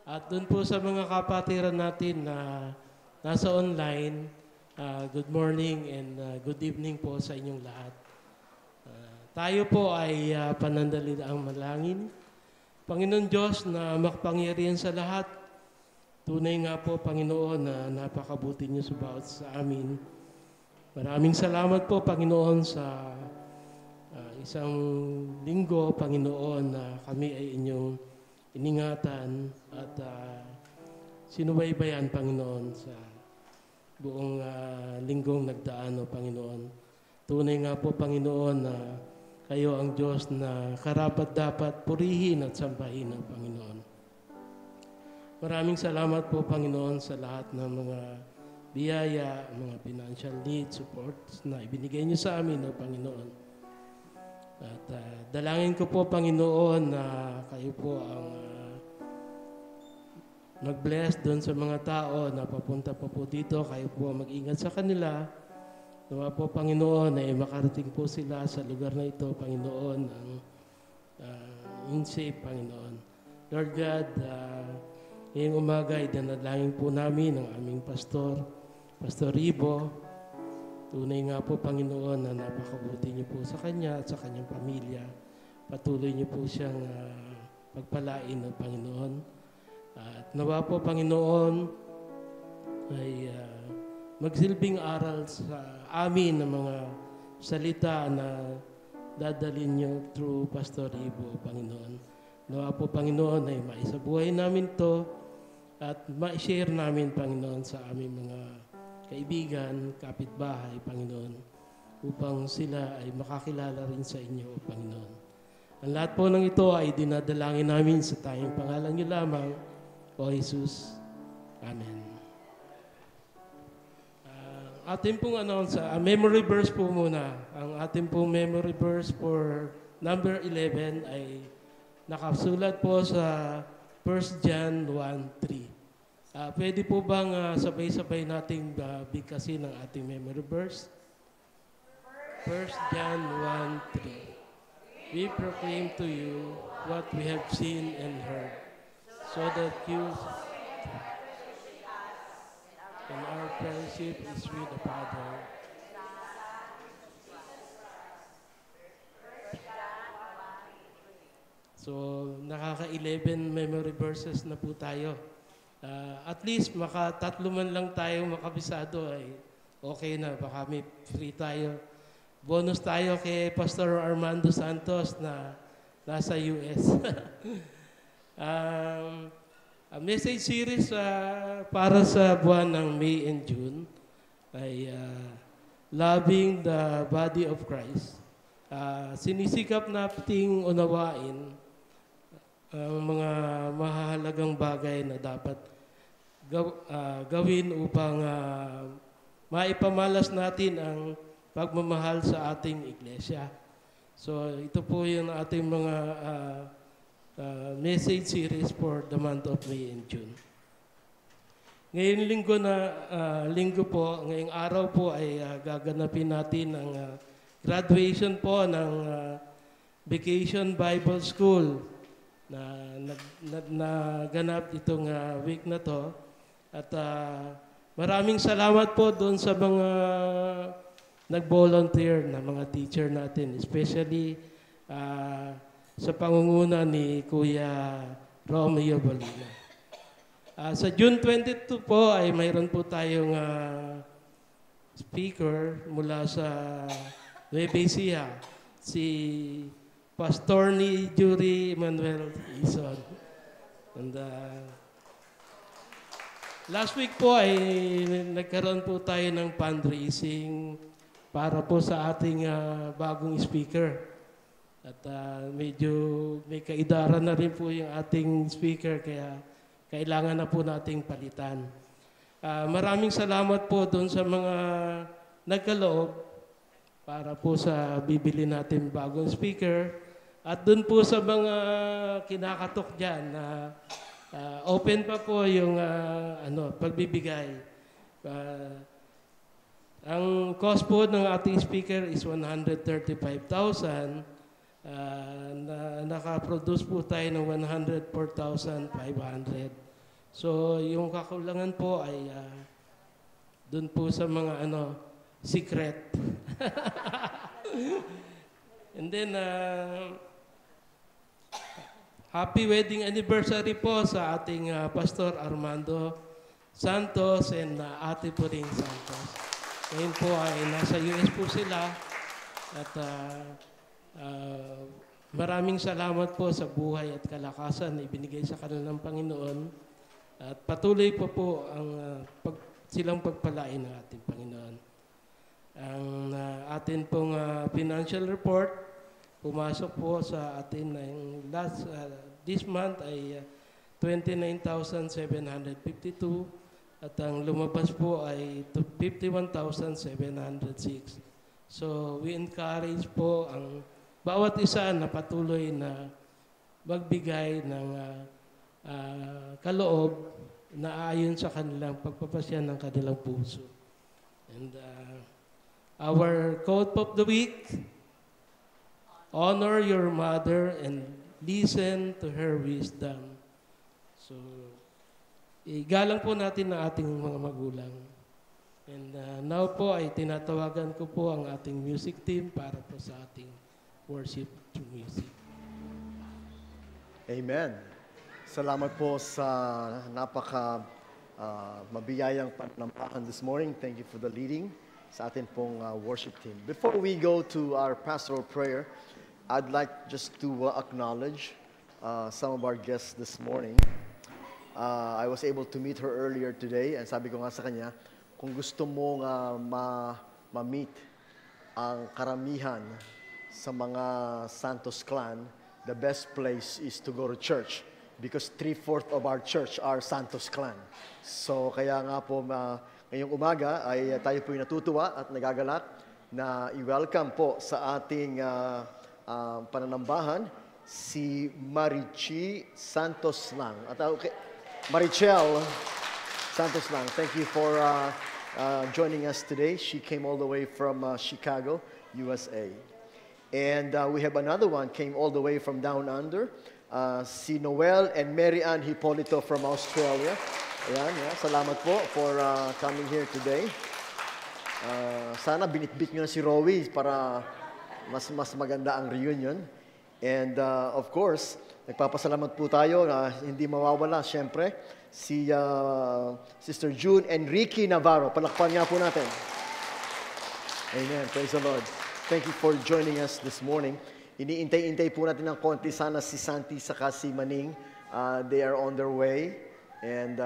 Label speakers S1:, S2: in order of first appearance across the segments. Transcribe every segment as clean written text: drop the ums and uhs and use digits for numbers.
S1: At doon po sa mga kapatiran natin na nasa online, good morning and good evening po sa inyong lahat. Tayo po ay panandaliang malangin. Panginoon Diyos na makapangyarihan sa lahat, tunay nga po Panginoon na napakabuti niyo sa bawat sa amin. Maraming salamat po Panginoon sa isang linggo, Panginoon, na kami ay inyong iningatan at sinubaybayan, Panginoon, sa buong linggong nagdaan, o Panginoon. Tunay nga po, Panginoon, na kayo ang Diyos na karapat-dapat purihin at sambahin ng Panginoon. Maraming salamat po, Panginoon, sa lahat ng mga biyaya, mga financial needs, supports na ibinigay niyo sa amin, o Panginoon. At dalangin ko po, Panginoon, na kayo po ang mag-bless doon sa mga tao na papunta pa po dito. Kayo po mag-ingat sa kanila. Nawa po, Panginoon, ay makarating po sila sa lugar na ito, Panginoon, in safe, Panginoon. Lord God, ngayong umaga ay dinadalangin po namin ang aming pastor, Pastor Ribo. Tunay nga po, Panginoon, na napakabuti niyo po sa kanya at sa kanyang pamilya. Patuloy niyo po siyang pagpalain ng Panginoon. At nawa po, Panginoon, ay magsilbing aral sa amin ng mga salita na dadalhin niyo through Pastor Ibo, Panginoon. Nawa po, Panginoon, ay maisabuhay namin to at ma-share namin, Panginoon, sa aming mga kaibigan, kapitbahay, Panginoon, upang sila ay makakilala rin sa inyo, Panginoon. Ang lahat po ng ito ay dinadalangin namin sa tayong pangalan niyo lamang, O Jesus. Amen. Ating pong memory verse po muna. Ang ating pong memory verse for number 11 ay nakasulat po sa 1 John 1:3. Pwede po bang sabay-sabay nating bigkasin ang ating memory verse? 1 John 1:3. We proclaim to you what we have seen and heard, so that you and our friendship is with the Father. So, nakaka-11 memory verses na po tayo. At least makatatlo man lang tayo makabisado ay okay na. Baka may free tayo. Bonus tayo kay Pastor Armando Santos na nasa US. A message series para sa buwan ng May and June ay Loving the Body of Christ. Sinisikap nating unawain ang mga mahalagang bagay na dapat gawin upang maipamalas natin ang pagmamahal sa ating iglesia. So ito po yung ating mga message series for the month of May and June. Ngayong ngayong araw po ay gaganapin natin ang graduation po ng Vacation Bible School na naganap itong week na to. At maraming salamat po doon sa mga nag-volunteer na mga teacher natin, especially sa pangunguna ni Kuya Romeo Bolina. Sa June 22 po ay mayroon po tayong speaker mula sa Nueva Ecija, si Pastor ni Jury Manuel Ison. And last week po ay nagkaroon po tayo ng fundraising para po sa ating bagong speaker. At medyo may kaidaran na rin po yung ating speaker, kaya kailangan na po nating palitan. Maraming salamat po doon sa mga nagkaloob para po sa bibili natin bagong speaker. At doon po sa mga kinakatok dyan na open pa po yung pagbibigay. Ang cost po ng ating speaker is 135,000. Nakaproduce po tayo ng 104,500. So, yung kakulangan po ay doon po sa mga secret. And then, happy wedding anniversary po sa ating Pastor Armando Santos and Ate Puring Santos. Ngayon po ay nasa US po sila at maraming salamat po sa buhay at kalakasan na ibinigay sa kanilang Panginoon at patuloy po ang silang pagpalain ng ating Panginoon. Ang atin pong financial report, pumasok po sa atin ng this month ay 29,752 at ang lumabas po ay 51,706. So we encourage po ang bawat isa na patuloy na magbigay ng kaloob na ayon sa kanilang pagpapasya ng kanilang puso. And our quote of the week, honor your mother and listen to her wisdom. So, igalang po natin ang ating mga magulang. And now po ay tinatawagan ko po ang ating music team para po sa ating worship through music.
S2: Amen. Salamat po sa mabiyayang pananampahan this morning. Thank you for the leading sa atin pong worship team. Before we go to our pastoral prayer, I'd like just to acknowledge some of our guests this morning. I was able to meet her earlier today and sabi ko nga sa kanya, kung gusto mong ma-meet ang karamihan sa mga Santos clan, the best place is to go to church. Because 3/4 of our church are Santos clan. So kaya nga po ngayong umaga ay tayo po'y natutuwa at nagagalak na i-welcome po sa ating pananambahan si Marichi Santos Lang. At Marichel Santos Lang, thank you for joining us today. She came all the way from Chicago, USA. And we have another one came all the way from down under. Si Noel and Mary Ann Hipolito from Australia. Ayan, salamat po for coming here today. Sana binitbit nyo na si Rowie para mas maganda ang reunion. And of course, nagpapasalamat po tayo na hindi mawawala, syempre, si Sister June and Ricky Navarro. Palakpan nga po natin. Amen. Praise the Lord. Thank you for joining us this morning. Iniintay-intay po natin ng konti sana si Santi saka si Maning. They are on their way. And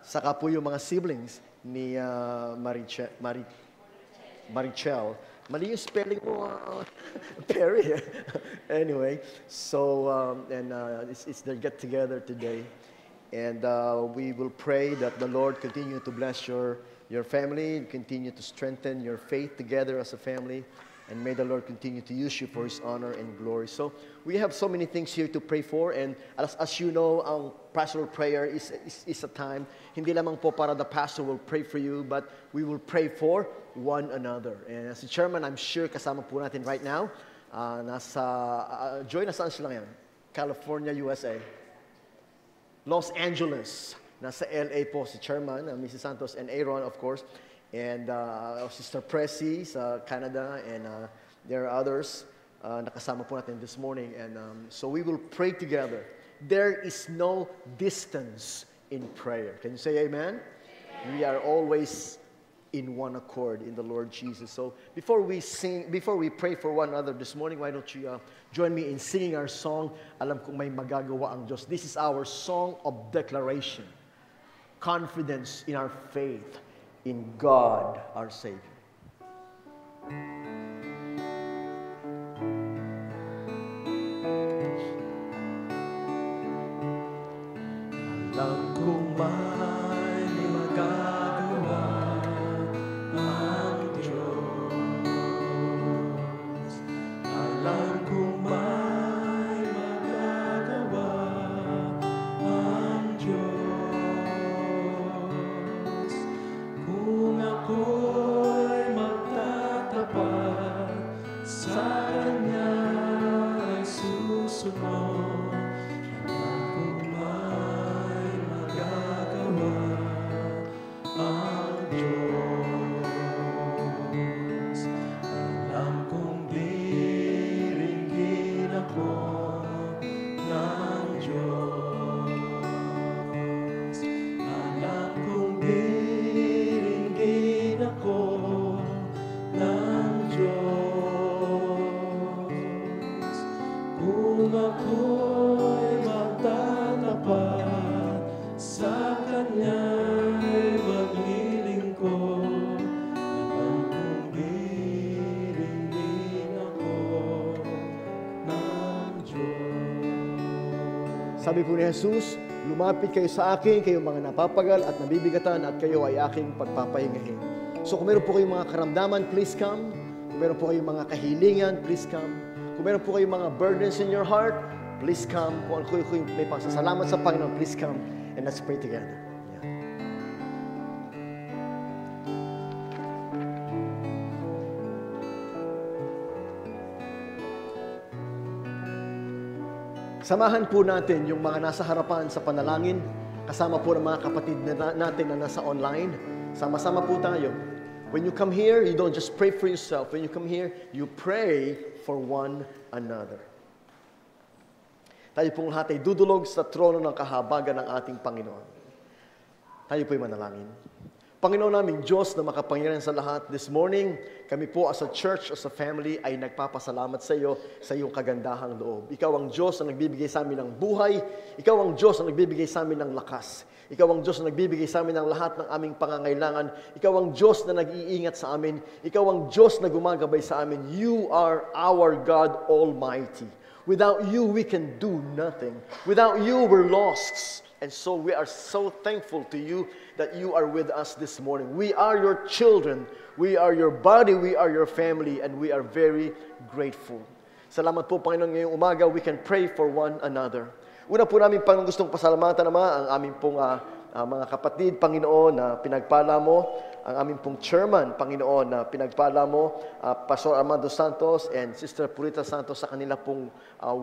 S2: saka po yung mga siblings ni Marichel. Mali yung spelling mo, Perry. Anyway, so it's their get-together today. And we will pray that the Lord continue to bless your family, continue to strengthen your faith together as a family. And may the Lord continue to use you for His honor and glory. So we have so many things here to pray for. And as you know, ang pastoral prayer is a time, hindi lamang po para the pastor will pray for you, but we will pray for one another. And as the chairman, I'm sure kasama po natin right now, Joy, nasaan sila ngayon? California, USA. Los Angeles. Nasa LA po si chairman, Mrs. Santos, and Aaron, of course. And Sister Pressy sa Canada, and there are others nakasama po natin this morning. And so we will pray together. There is no distance in prayer. Can you say amen? We are always in one accord in the Lord Jesus. So before we pray for one another this morning, why don't you join me in singing our song, Alam Kong May Magagawa Ang Diyos. This is our song of declaration. Confidence in our faith in God, our Savior. Alam kong may magagawa ang Diyos. Alam kong may magagawa ang Diyos. Kung ako'y magtatapat sa Kanya ay susunod, alam kong may Sabi po ni Jesus, lumapit kayo sa akin, kayong mga napapagal at nabibigatan, at kayo ay aking pagpapahingahin. So kung meron po kayong mga karamdaman, please come. Kung meron po kayong mga kahilingan, please come. Kung meron po kayong mga burdens in your heart, please come. Kung may pasasalamat sa Panginoon, please come. And let's pray together. Samahan po natin yung mga nasa harapan sa panalangin, kasama po ng mga kapatid natin na nasa online. Sama-sama po tayo. When you come here, you don't just pray for yourself. When you come here, you pray for one another. Tayo pong lahat ay dudulog sa trono ng kahabagan ng ating Panginoon. Tayo po'y manalangin. Panginoon naming Diyos na makapangyarihan sa lahat, this morning, kami po as a church, as a family, ay nagpapasalamat sa iyo sa iyong kagandahang loob. Ikaw ang Diyos na nagbibigay sa amin ng buhay. Ikaw ang Diyos na nagbibigay sa amin ng lakas. Ikaw ang Diyos na nagbibigay sa amin ng lahat ng aming pangangailangan. Ikaw ang Diyos na nag-iingat sa amin. Ikaw ang Diyos na gumagabay sa amin. You are our God Almighty. Without you, we can do nothing. Without you, we're lost. And so we are so thankful to you that you are with us this morning. We are your children. We are your body. We are your family. And we are very grateful. Salamat po, Panginoon, ngayong umaga. We can pray for one another. Una po namin pang gustong pasalamatan naman ang aming pong mga kapatid, Panginoon, na pinagpala mo. Ang aming pong chairman, Panginoon, na pinagpala mo, Pastor Armando Santos and Sister Purita Santos sa kanila pong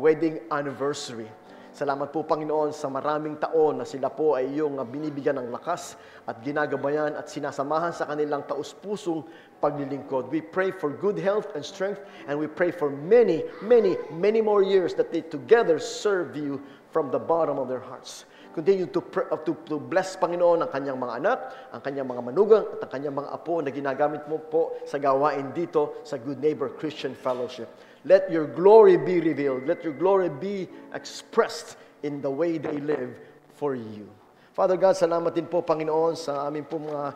S2: wedding anniversary. Salamat po, Panginoon, sa maraming taon na sila po ay iyong binibigyan ng lakas at ginagabayan at sinasamahan sa kanilang taus-pusong paglilingkod. We pray for good health and strength, and we pray for many, many, many more years that they together serve you from the bottom of their hearts. Continue to bless, Panginoon, ang kanyang mga anak, ang kanyang mga manugang, at ang kanyang mga apo na ginagamit mo po sa gawain dito sa Good Neighbor Christian Fellowship. Let your glory be revealed. Let your glory be expressed in the way they live for you. Father God, salamat din po, Panginoon, sa aming po mga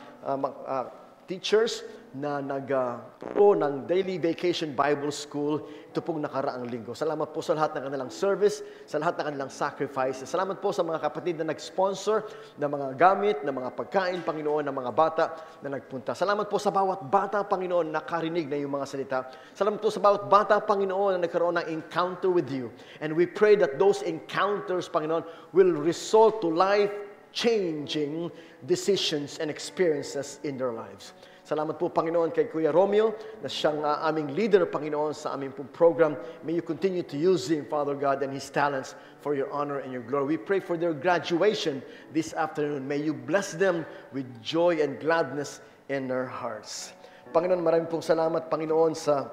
S2: teachers na nagturo ng Daily Vacation Bible School ito pong nakaraang linggo. Salamat po sa lahat ng kanilang service, sa lahat ng kanilang sacrifice. Salamat po sa mga kapatid na nag-sponsor ng mga gamit, ng mga pagkain, Panginoon, ng mga bata na nagpunta. Salamat po sa bawat bata, Panginoon, na nakarinig na yung mga salita. Salamat po sa bawat bata, Panginoon, na nagkaroon ng encounter with you. And we pray that those encounters, Panginoon, will result to life-changing decisions and experiences in their lives. Salamat po, Panginoon, kay Kuya Romeo na siyang aming leader, Panginoon, sa aming pong program. May you continue to use him, Father God, and his talents for your honor and your glory. We pray for their graduation this afternoon. May you bless them with joy and gladness in their hearts. Panginoon, maraming pong salamat, Panginoon, sa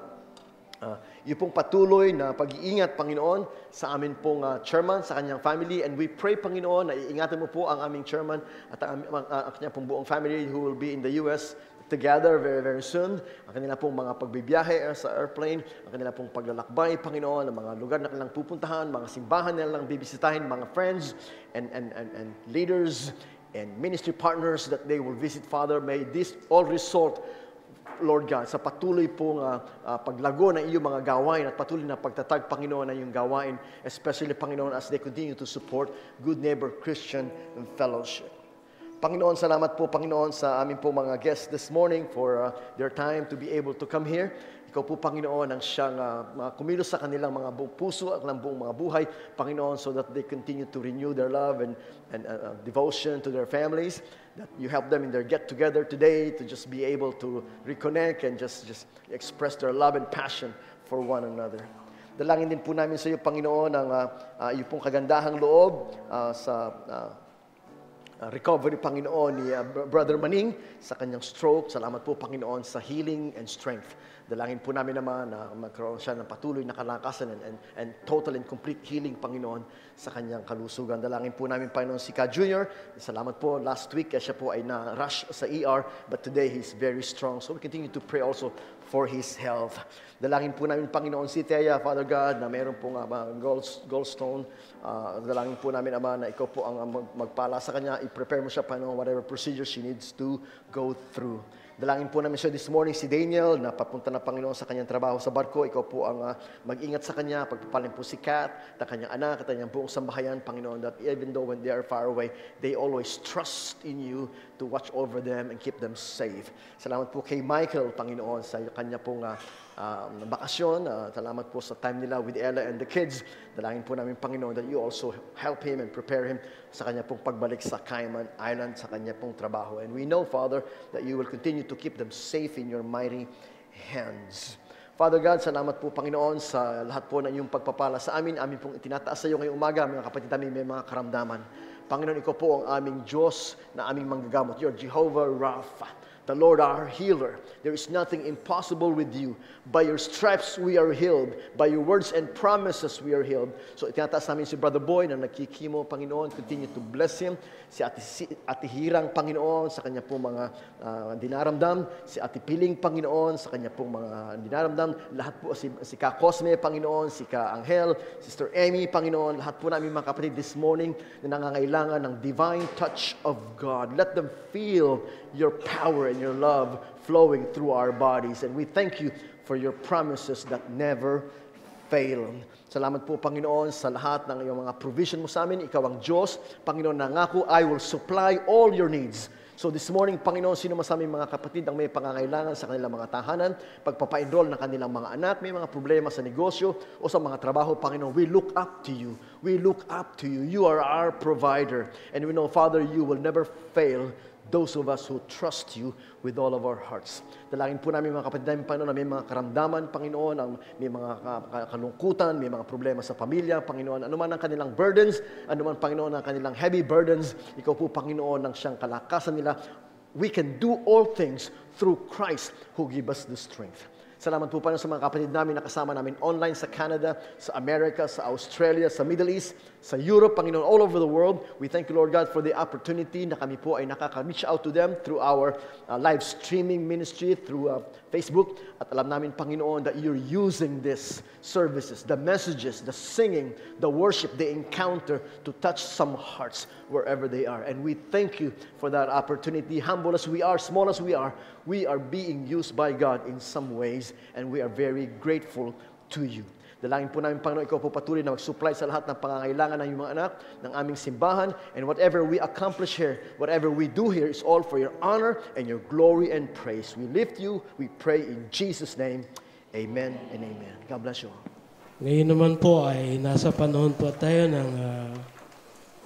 S2: iyo pong patuloy na pag-iingat, Panginoon, sa amin pong chairman, sa kanyang family. And we pray, Panginoon, na iingatan mo po ang aming chairman at ang kanyang pong buong family who will be in the U.S. together very, very soon. Ang kanila pong mga pagbibiyahe sa airplane, ang kanila pong paglalakbay, Panginoon, ang mga lugar na kanilang pupuntahan, mga simbahan na nilang bibisitahin, mga friends and leaders and ministry partners that they will visit, Father. May this all result, Lord God, sa patuloy pong paglago ng iyong mga gawain at patuloy na pagtatag, Panginoon, ng iyong gawain, especially, Panginoon, as they continue to support Good Neighbor Christian Fellowship. Panginoon, salamat po, Panginoon, sa aming po mga guests this morning for their time to be able to come here. Ikaw po, Panginoon, ang siyang kumilos sa kanilang mga buong puso at kanilang buong mga buhay, Panginoon, so that they continue to renew their love and devotion to their families, that you help them in their get-together today to just be able to reconnect and just express their love and passion for one another. Dalangin din po namin sa iyo, Panginoon, ang iyo pong kagandahang loob sa recovery, Panginoon, ni Brother Maning sa kanyang stroke. Salamat po, Panginoon, sa healing and strength. Dalangin po namin naman na magkaroon siya ng patuloy na kalakasan and total and complete healing, Panginoon, sa kanyang kalusugan. Dalangin po namin, Panginoon, si Ka Jr. Salamat po, last week siya po ay na-rush sa ER, but today he's very strong. So we continue to pray also for his health. Dalangin po namin, Panginoon, si Thea, Father God, na mayroon pong gallstone. Dalangin po namin, Ama, na ikaw po ang magpala sa kanya. I-prepare mo siya, Panginoon, whatever procedure she needs to go through. Dalangin po namin siya this morning, si Daniel, na papunta na Panginoon sa kanyang trabaho sa barko. Ikaw po ang mag-ingat sa kanya. Pagpapalin po si Kat, at kanyang anak, at kanyang buong sambahayan, Panginoon, that even though when they are far away, they always trust in you to watch over them and keep them safe. Salamat po kay Michael, Panginoon, sa kanya pong bakasyon. Salamat po sa time nila with Ella and the kids. Dalangin po namin, Panginoon, that you also help him and prepare him sa kanya pong pagbalik sa Cayman Island, sa kanya pong trabaho. And we know, Father, that you will continue to keep them safe in your mighty hands. Father God, salamat po, Panginoon, sa lahat po ng iyong pagpapala sa amin. Amin pong itinataas sa iyo ngayong umaga, mga kapatid namin may mga karamdaman. Panginoon, ikaw po ang aming Diyos na aming manggagamot. You're Jehovah Rapha, the Lord our healer. There is nothing impossible with you. By your stripes we are healed. By your words and promises we are healed. So itinataas namin si Brother Boy na nagkikimo, Panginoon. Continue to bless him. Si Ate Hirang, Panginoon, sa kanya pong mga dinaramdam. Si Ate Piling, Panginoon, sa kanya pong mga dinaramdam. Lahat po, si Ka Cosme, Panginoon, si Ka Angel, Sister Amy, Panginoon. Lahat po namin mga kapatid this morning na nangangailangan ng divine touch of God. Let them feel your power and your love flowing through our bodies. And we thank you for your promises that never fail. Salamat po, Panginoon, sa lahat ng iyong mga provision mo sa amin. Ikaw ang Diyos. Panginoon, nangako, I will supply all your needs. So this morning, Panginoon, sino man sa aming mga kapatid ang may pangangailangan sa kanilang mga tahanan, pagpapa-enroll ng kanilang mga anak, may mga problema sa negosyo o sa mga trabaho, Panginoon, we look up to you. We look up to you. You are our provider. And we know, Father, you will never fail those of us who trust you with all of our hearts. Dalangin po namin mga kapatid namin, Panginoon, na may mga karamdaman, Panginoon, may mga kalungkutan, may mga problema sa pamilya, Panginoon, anuman ang kanilang burdens, anuman, Panginoon, ang kanilang heavy burdens, ikaw po, Panginoon, ang siyang kalakasan nila. We can do all things through Christ who give us the strength. Salamat po, Panginoon, sa mga kapatid namin na kasama namin online sa Canada, sa America, sa Australia, sa Middle East, sa Europe, Panginoon, all over the world. We thank you, Lord God, for the opportunity na kami po ay nakaka-reach out to them through our live streaming ministry, through Facebook. At alam namin, Panginoon, that you're using these services, the messages, the singing, the worship, the encounter to touch some hearts wherever they are. And we thank you for that opportunity. Humble as we are, small as we are being used by God in some ways, and we are very grateful to you. Dalangin po namin, Panginoon, ikaw po patuloy na mag-supply sa lahat ng pangangailangan ng iyong mga anak, ng aming simbahan, and whatever we accomplish here, whatever we do here is all for your honor and your glory and praise. We lift you, we pray in Jesus' name. Amen and amen. God bless you all.
S1: Ngayon naman po ay nasa panahon po tayo ng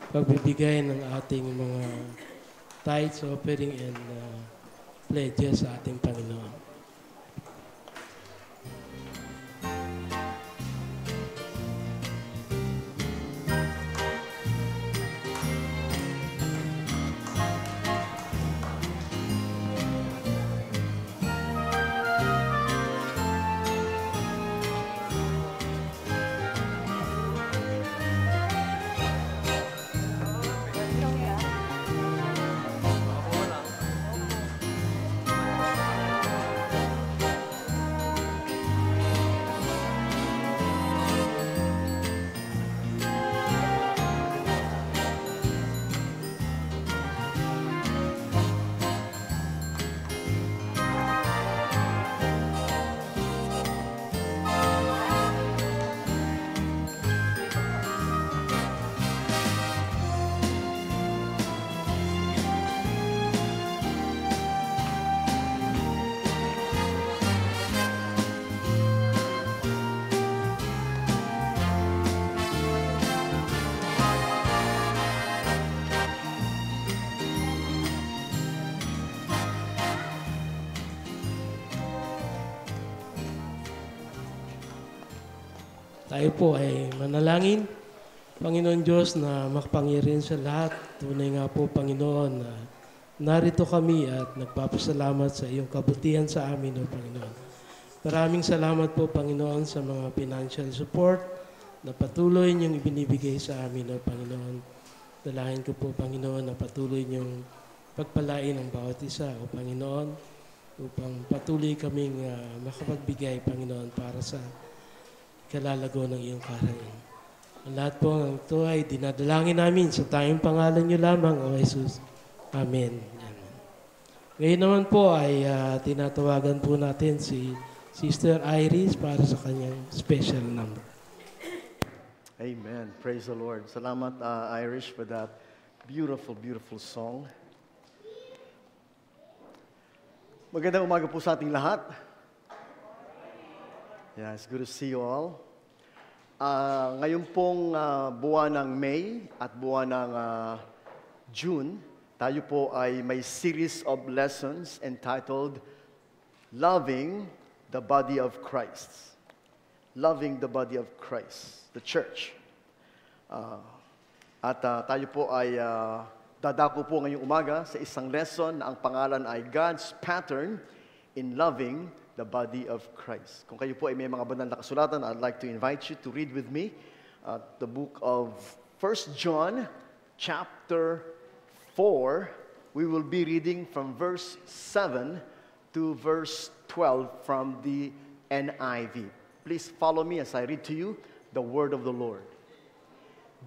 S1: pagbibigay ng ating mga tithes, offering, and pledges sa ating Panginoon. Tayo po ay manalangin. Panginoon Diyos na makapangyarihan sa lahat, tunay nga po, Panginoon, na narito kami at nagpapasalamat sa iyong kabutihan sa amin, O Panginoon. Maraming salamat po, Panginoon, sa mga financial support na patuloy niyong ibinibigay sa amin, O Panginoon. Dalahin ko po, Panginoon, na patuloy niyong pagpalain ang bawat isa, O Panginoon, upang patuloy kaming makapagbigay, Panginoon, para sa kalalago ng iyong kaharian. Ang lahat po ng ito ay dinadalangin namin sa tayong pangalan niyo lamang, O Jesus. Amen. Amen. Ngayon naman po ay tinatawagan po natin si Sister Iris para sa kanyang special number.
S2: Amen. Praise the Lord. Salamat, Irish, for that beautiful, beautiful song. Magandang umaga po sa ating lahat. Yeah, it's good to see you all. Ngayon pong buwan ng May at buwan ng June, tayo po ay may series of lessons entitled Loving the Body of Christ. Loving the Body of Christ, the Church. Tayo po ay dadako po ngayong umaga sa isang lesson na ang pangalan ay God's Pattern in Loving the Body of Christ. Kung kayo po ay may mga banal na kasulatan, I'd like to invite you to read with me the book of 1 John chapter 4. We will be reading from verse 7 to verse 12 from the NIV. Please follow me as I read to you the word of the Lord.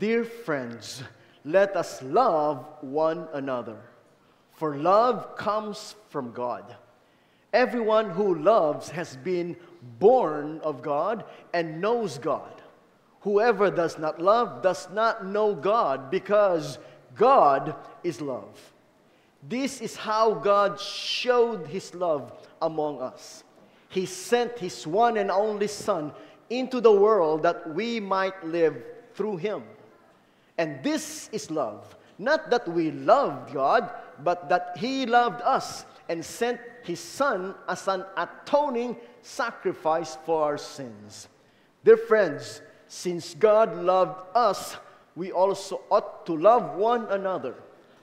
S2: Dear friends, let us love one another, for love comes from God. Everyone who loves has been born of God and knows God. Whoever does not love does not know God, because God is love. This is how God showed His love among us. He sent His one and only Son into the world that we might live through Him. And this is love, not that we loved God, but that He loved us and sent His Son as an atoning sacrifice for our sins. Dear friends, since God loved us, we also ought to love one another.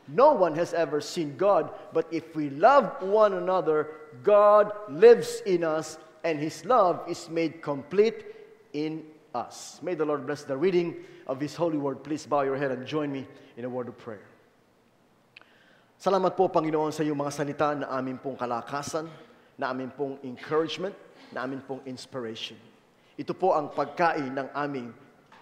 S2: No one has ever seen God, but if we love one another, God lives in us, and His love is made complete in us. May the Lord bless the reading of His holy word. Please bow your head and join me in a word of prayer. Salamat po, Panginoon, sa iyong mga salita na amin pong kalakasan, na amin pong encouragement, na amin pong inspiration. Ito po ang pagkain ng aming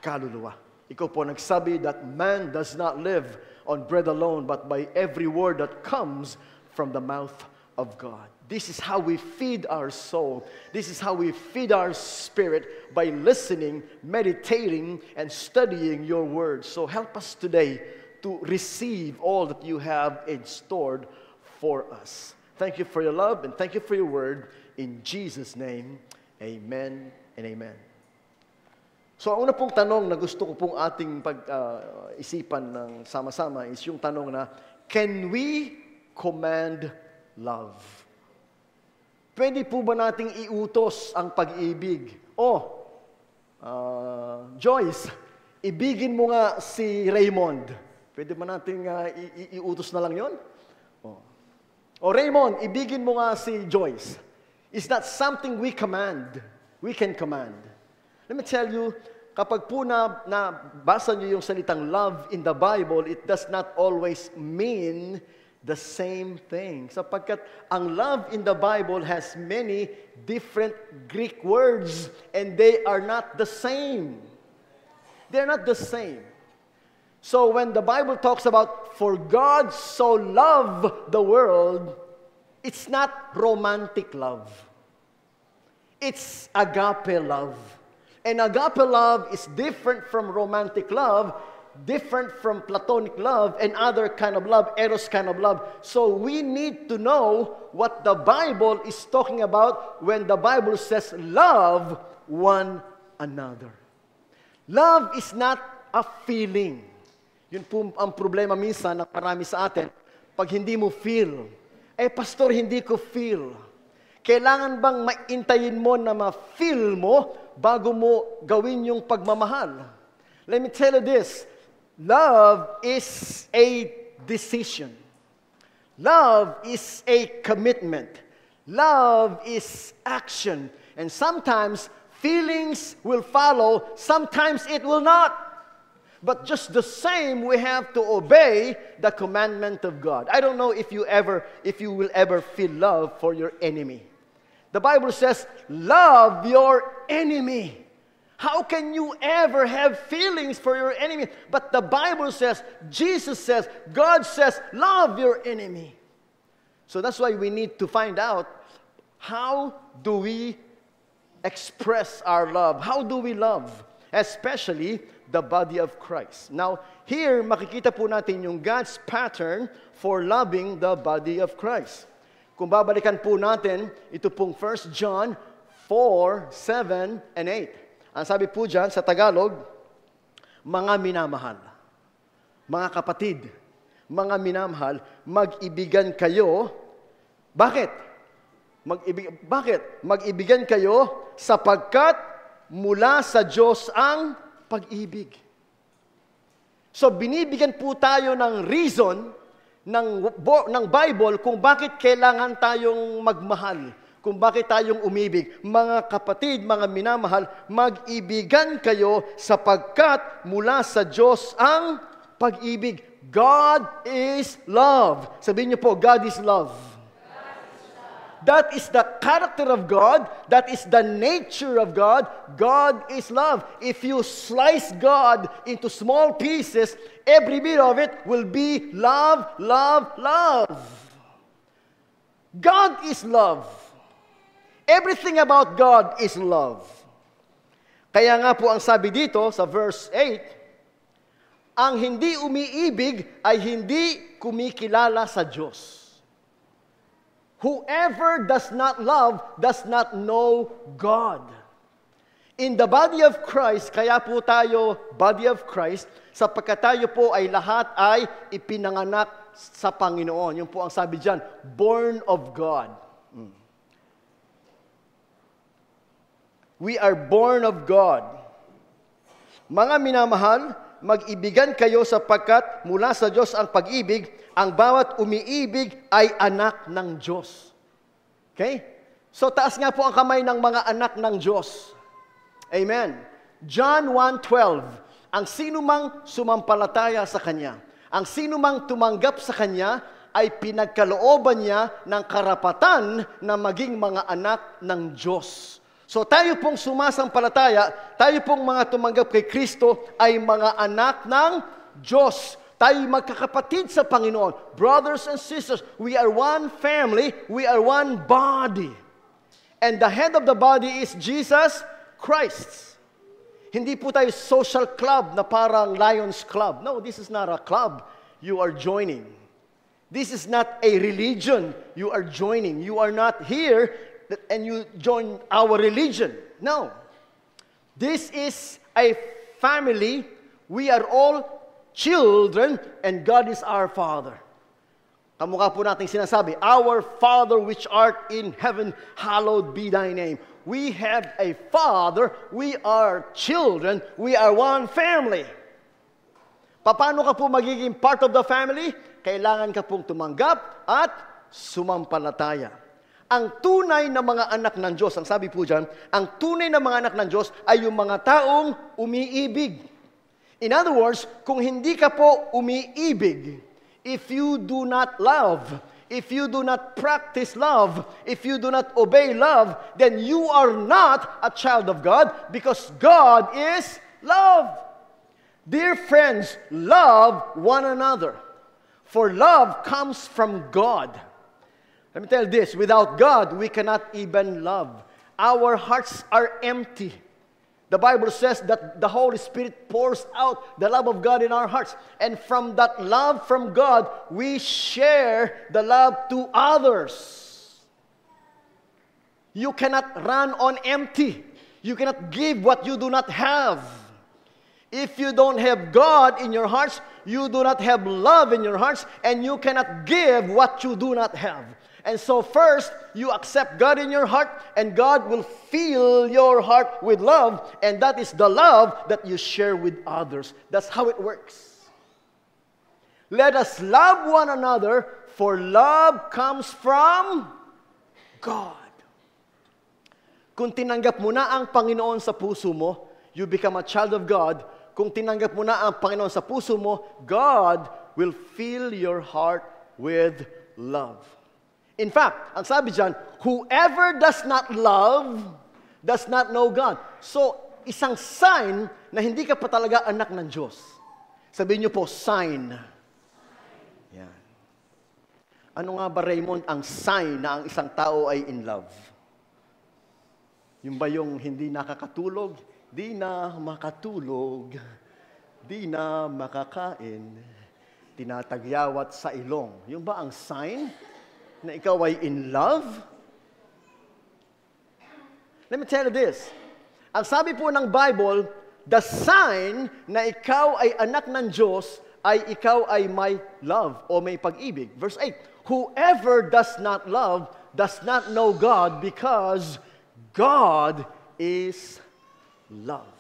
S2: kaluluwa. Ikaw po nagsabi that man does not live on bread alone, but by every word that comes from the mouth of God. This is how we feed our soul. This is how we feed our spirit, by listening, meditating, and studying your word. So help us today to receive all that you have in stored for us. Thank you for your love, and thank you for your word. In Jesus' name, amen and amen. So, ang una pong tanong na gusto ko pong ating pag-isipan ng sama-sama is yung tanong na, can we command love? Pwede po ba nating iutos ang pag-ibig? Joyce, ibigin mo nga si Raymond. Pwede ba nating iutos na lang yon? Raymond, ibigin mo nga si Joyce. Is that something we command? We can command. Let me tell you, kapag po nabasa niyo yung salitang love in the Bible, it does not always mean the same thing. Sapagkat ang love in the Bible has many different Greek words, and they are not the same. They're not the same. So when the Bible talks about, for God so loved the world, it's not romantic love. It's agape love. And agape love is different from romantic love, different from platonic love, and other kind of love, eros kind of love. So we need to know what the Bible is talking about when the Bible says, love one another. Love is not a feeling. Yun po ang problema minsan na marami sa atin. Pag hindi mo feel, pastor, hindi ko feel. Kailangan bang maintayin mo na ma-feel mo bago mo gawin yung pagmamahal? Let me tell you this. Love is a decision. Love is a commitment. Love is action. And sometimes feelings will follow, sometimes it will not. But just the same, we have to obey the commandment of God. I don't know if you will ever feel love for your enemy. The Bible says, love your enemy. How can you ever have feelings for your enemy? But the Bible says, Jesus says, God says, love your enemy. So that's why we need to find out, how do we express our love? How do we love? Especially the body of Christ. Now, here, makikita po natin yung God's pattern for loving the body of Christ. Kung babalikan po natin, ito pong 1 John 4, 7, and 8. Ang sabi po dyan sa Tagalog, mga minamahal, mga kapatid, mga minamahal, mag-ibigan kayo. Bakit? Bakit? Mag-ibigan kayo sapagkat mula sa Diyos ang pag-ibig. So, binibigyan po tayo ng reason ng Bible kung bakit kailangan tayong magmahal, kung bakit tayong umibig. Mga kapatid, mga minamahal, mag-ibigan kayo sapagkat mula sa Diyos ang pag-ibig. God is love. Sabihin niyo po, God is love. That is the character of God. That is the nature of God. God is love. If you slice God into small pieces, every bit of it will be love, love, love. God is love. Everything about God is love. Kaya nga po ang sabi dito sa verse 8, ang hindi umiibig ay hindi kumikilala sa Diyos. Whoever does not love does not know God. In the body of Christ, kaya po tayo body of Christ, sapagkat tayo po ay lahat ay ipinanganak sa Panginoon. Yung po ang sabi dyan, born of God. We are born of God. Mga minamahal, mag-ibigan kayo sapagkat mula sa Diyos ang pag-ibig, ang bawat umiibig ay anak ng Diyos. Okay? So taas nga po ang kamay ng mga anak ng Diyos. Amen. John 1:12, ang sinumang sumampalataya sa Kanya, ang sinumang tumanggap sa Kanya, ay pinagkalooban niya ng karapatan na maging mga anak ng Diyos. So tayo pong sumasampalataya, tayo pong mga tumanggap kay Kristo ay mga anak ng Diyos. Tayo magkakapatid sa Panginoon. Brothers and sisters, we are one family, we are one body. And the head of the body is Jesus Christ. Hindi po tayo social club na parang Lions Club. No, this is not a club you are joining. This is not a religion you are joining. You are not here and you join our religion. No. This is a family. We are all children, and God is our Father. Kamukha po natin sinasabi, our Father which art in heaven, hallowed be thy name. We have a Father, we are children, we are one family. Paano ka po magiging part of the family? Kailangan ka pong tumanggap at sumampalataya. Ang tunay na mga anak ng Diyos, ang sabi po dyan, ang tunay na mga anak ng Diyos ay yung mga taong umiibig. In other words, kung hindi ka po umiibig, if you do not love, if you do not practice love, if you do not obey love, then you are not a child of God because God is love. Dear friends, love one another, for love comes from God. Let me tell you this, without God, we cannot even love. Our hearts are empty. The Bible says that the Holy Spirit pours out the love of God in our hearts. And from that love from God, we share the love to others. You cannot run on empty. You cannot give what you do not have. If you don't have God in your hearts, you do not have love in your hearts, and you cannot give what you do not have. And so first, you accept God in your heart, and God will fill your heart with love, and that is the love that you share with others. That's how it works. Let us love one another, for love comes from God. Kung tinanggap mo na ang Panginoon sa puso mo, you become a child of God. Kung tinanggap mo na ang Panginoon sa puso mo, God will fill your heart with love. In fact, ang sabi dyan, whoever does not love, does not know God. So, isang sign na hindi ka pa talaga anak ng Diyos. Sabihin niyo po, sign. Yan. Ano nga ba, Raymond, ang sign na ang isang tao ay in love? Yung ba yung hindi nakakatulog? Di na makatulog, di na makakain, tinatagyawat sa ilong. Yung ba ang sign na ikaw ay in love? Let me tell you this. Ang sabi po ng Bible, the sign na ikaw ay anak ng Diyos ay ikaw ay may love o may pag-ibig. Verse 8, whoever does not love does not know God because God is love.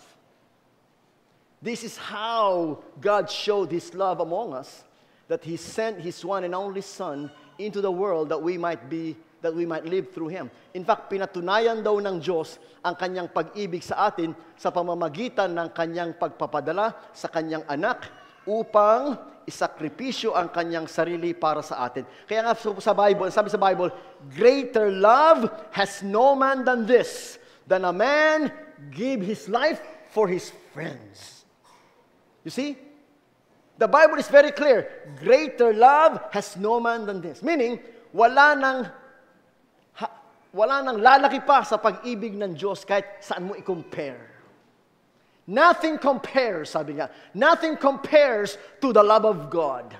S2: This is how God showed His love among us, that He sent His one and only Son into the world that we might live through Him. In fact, pinatunayan daw ng Diyos ang Kanyang pag-ibig sa atin sa pamamagitan ng Kanyang pagpapadala sa Kanyang anak upang isakripisyo ang Kanyang sarili para sa atin. Kaya nga sa Bible, sabi sa Bible, greater love has no man than this, than a man give his life for his friends. You see? The Bible is very clear. Greater love has no man than this. Meaning, wala nang lalaki pa sa pag-ibig ng Diyos kahit saan mo i-compare. Nothing compares, sabi nga. Nothing compares to the love of God.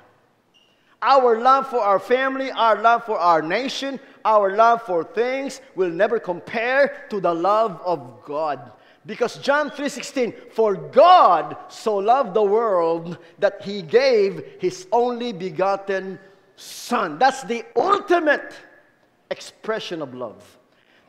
S2: Our love for our family, our love for our nation, our love for things will never compare to the love of God. Because John 3:16, for God so loved the world that He gave His only begotten Son. That's the ultimate expression of love.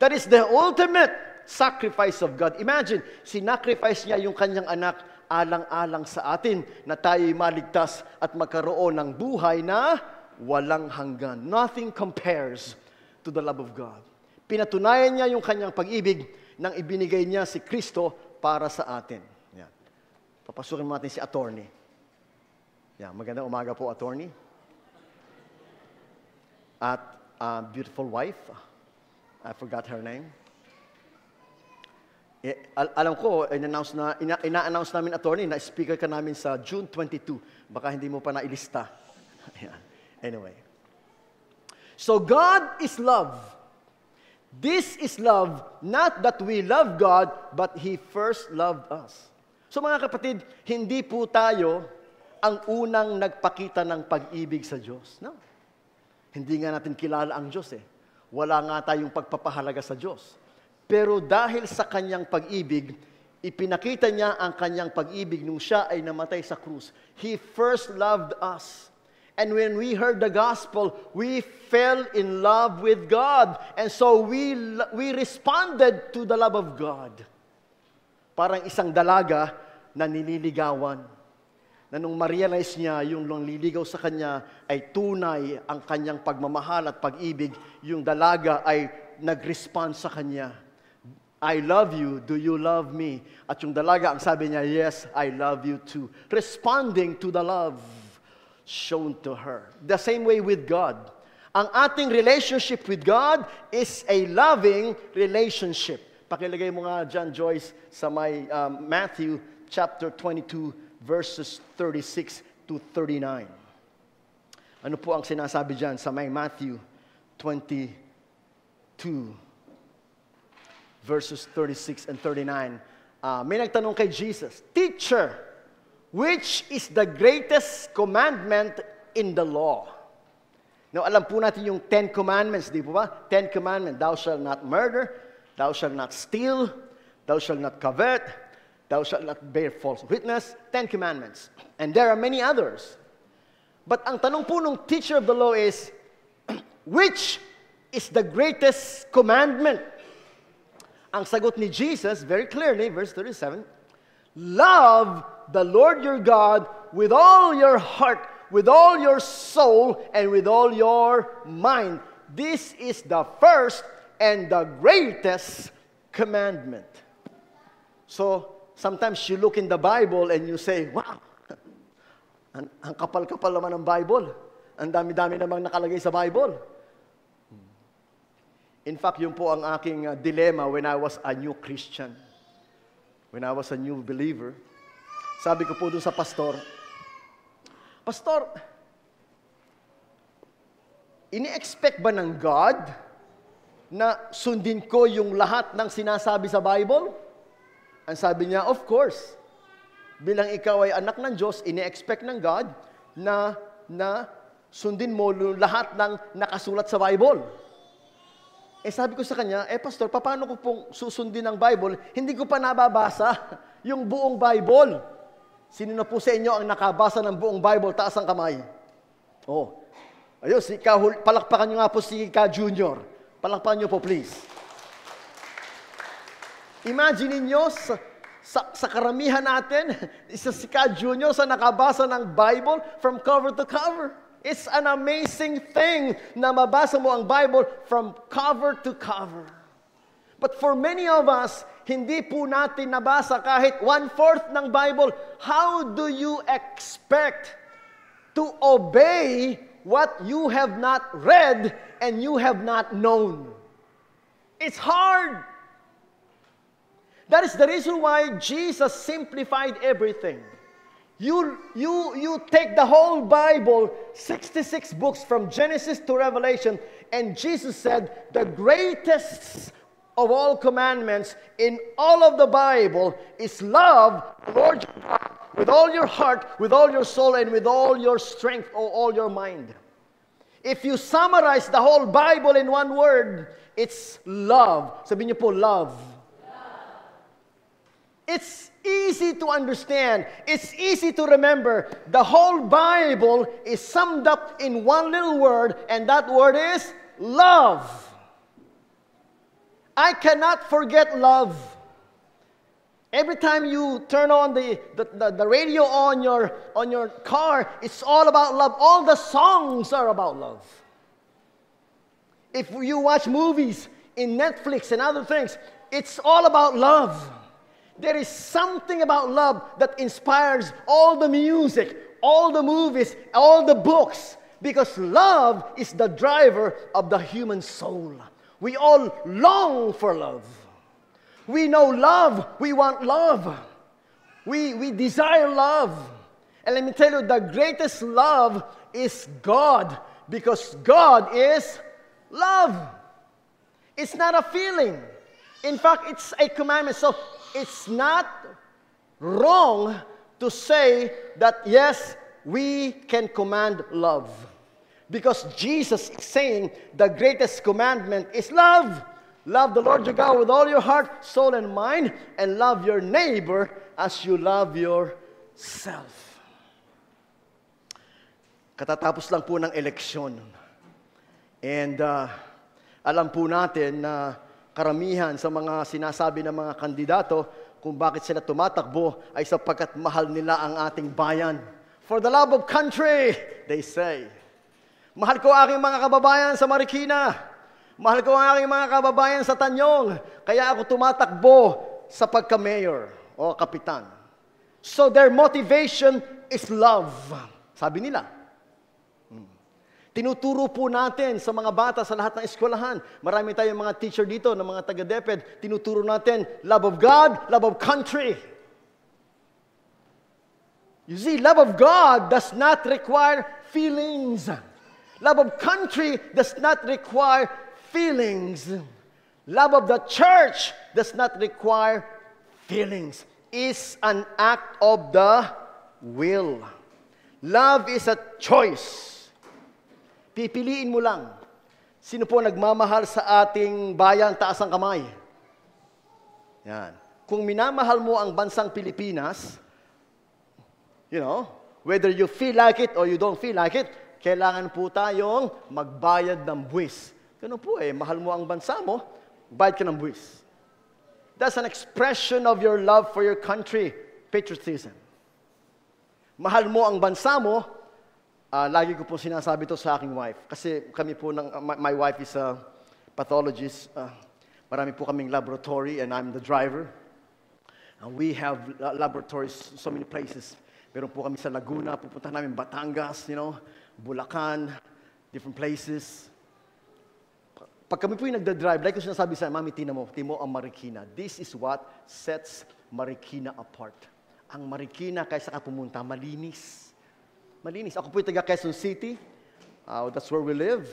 S2: That is the ultimate sacrifice of God. Imagine, sinacrifice niya yung kanyang anak alang-alang sa atin na tayo'y maligtas at magkaroon ng buhay na walang hanggan. Nothing compares to the love of God. Pinatunayan niya yung kanyang pag-ibig nang ibinigay niya si Kristo para sa atin. Yan. Papasukin natin si attorney. Yan. Magandang umaga po, attorney. At beautiful wife. I forgot her name. Alam ko, ina-announce namin, attorney, na speaker ka namin sa June 22. Baka hindi mo pa nailista. Anyway. So God is love. This is love, not that we love God, but He first loved us. So mga kapatid, hindi po tayo ang unang nagpakita ng pag-ibig sa Diyos. No. Hindi nga natin kilala ang Diyos eh. Wala nga tayong pagpapahalaga sa Diyos. Pero dahil sa kanyang pag-ibig, ipinakita niya ang kanyang pag-ibig nung siya ay namatay sa krus. He first loved us. And when we heard the gospel, we fell in love with God. And so we responded to the love of God. Parang isang dalaga na nililigawan. Na nung ma-realize niya yung liligaw sa kanya ay tunay ang kanyang pagmamahal at pag-ibig, yung dalaga ay nag-respond sa kanya. I love you, do you love me? At yung dalaga, ang sabi niya, yes, I love you too. Responding to the love shown to her. The same way with God. Ang ating relationship with God is a loving relationship. Pakilagay mo nga dyan, Joyce, sa may Matthew chapter 22, verses 36 to 39. Ano po ang sinasabi dyan sa may Matthew 22, verses 36 and 39. May nagtanong kay Jesus, Teacher, which is the greatest commandment in the law? Now, alam po natin yung 10 commandments, di po ba? 10 commandments. Thou shalt not murder, thou shalt not steal, thou shalt not covet, thou shalt not bear false witness. 10 commandments. And there are many others. But ang tanong po ng teacher of the law is, which is the greatest commandment? Ang sagot ni Jesus, very clearly, verse 37, love the Lord your God with all your heart, with all your soul, and with all your mind. This is the first and the greatest commandment. So, sometimes you look in the Bible and you say, wow, ang kapal-kapal naman ng Bible. Ang dami-dami namang nakalagay sa Bible. In fact, yun po ang aking dilemma when I was a new Christian. When I was a new believer. Sabi ko po dun sa pastor, Pastor, ini-expect ba ng God na sundin ko yung lahat ng sinasabi sa Bible? Ang sabi niya, of course. Bilang ikaw ay anak ng Diyos, ini-expect ng God na sundin mo lahat ng nakasulat sa Bible. Sabi ko sa kanya, Pastor, paano ko pong susundin ang Bible? Hindi ko pa nababasa yung buong Bible. Sino na po sa inyo ang nakabasa ng buong Bible? Taas ang kamay. Ayun, palakpakan nyo nga po si Ka Junior. Palakpakan nyo po, please. Imagine niyo sa karamihan natin, isa si Ka Junior sa nakabasa ng Bible from cover to cover. It's an amazing thing na mabasa mo ang Bible from cover to cover. But for many of us, hindi po natin nabasa kahit 1/4 ng Bible. How do you expect to obey what you have not read and you have not known? It's hard. That is the reason why Jesus simplified everything. You take the whole Bible, 66 books from Genesis to Revelation, and Jesus said the greatest of all commandments in all of the Bible is love the Lord your God with all your heart, with all your soul, and with all your strength or all your mind. If you summarize the whole Bible in one word, it's love. Sabihin niyo po, love. It's easy to understand. It's easy to remember. The whole Bible is summed up in one little word, and that word is love. I cannot forget love. Every time you turn on the radio on your car, it's all about love. All the songs are about love. If you watch movies in Netflix and other things, it's all about love. There is something about love that inspires all the music, all the movies, all the books, because love is the driver of the human soul. We all long for love. We know love. We want love. We desire love. And let me tell you, the greatest love is God, because God is love. It's not a feeling. In fact, it's a commandment. So it's not wrong to say that, yes, we can command love. Because Jesus is saying the greatest commandment is love. Love the Lord your God with all your heart, soul, and mind, and love your neighbor as you love yourself. Katatapos lang po ng eleksyon. And alam po natin na karamihan sa mga sinasabi ng mga kandidato kung bakit sila tumatakbo ay sapagkat mahal nila ang ating bayan. For the love of country, they say. Mahal ko aking mga kababayan sa Marikina. Mahal ko aking mga kababayan sa Tanyong. Kaya ako tumatakbo sa pagka-mayor o kapitan. So their motivation is love. Sabi nila. Tinuturo po natin sa mga bata sa lahat ng eskwelahan. Marami tayong mga teacher dito, ng mga taga-DepEd. Tinuturo natin, love of God, love of country. You see, love of God does not require feelings. Love of country does not require feelings. Love of the church does not require feelings. It's an act of the will. Love is a choice. Pipiliin mo lang. Sino po nagmamahal sa ating bayan, taas ang kamay? Yan. Kung minamahal mo ang bansang Pilipinas, whether you feel like it or you don't feel like it, kailangan po tayong magbayad ng buwis. Ganun po mahal mo ang bansa mo, bayad ka ng buwis. That's an expression of your love for your country, patriotism. Mahal mo ang bansa mo, lagi ko po sinasabi to sa aking wife. Kasi kami po, my wife is a pathologist. Marami po kaming laboratory and I'm the driver. And we have laboratories so many places. Meron po kami sa Laguna, pupunta namin Batangas, Bulacan, different places. Pag kami po yung nagda-drive, like ko sinasabi sa Mami, timo ang Marikina. This is what sets Marikina apart. Ang Marikina, kaysa ka pumunta, malinis. Malinis. Ako po yung taga Quezon City. That's where we live.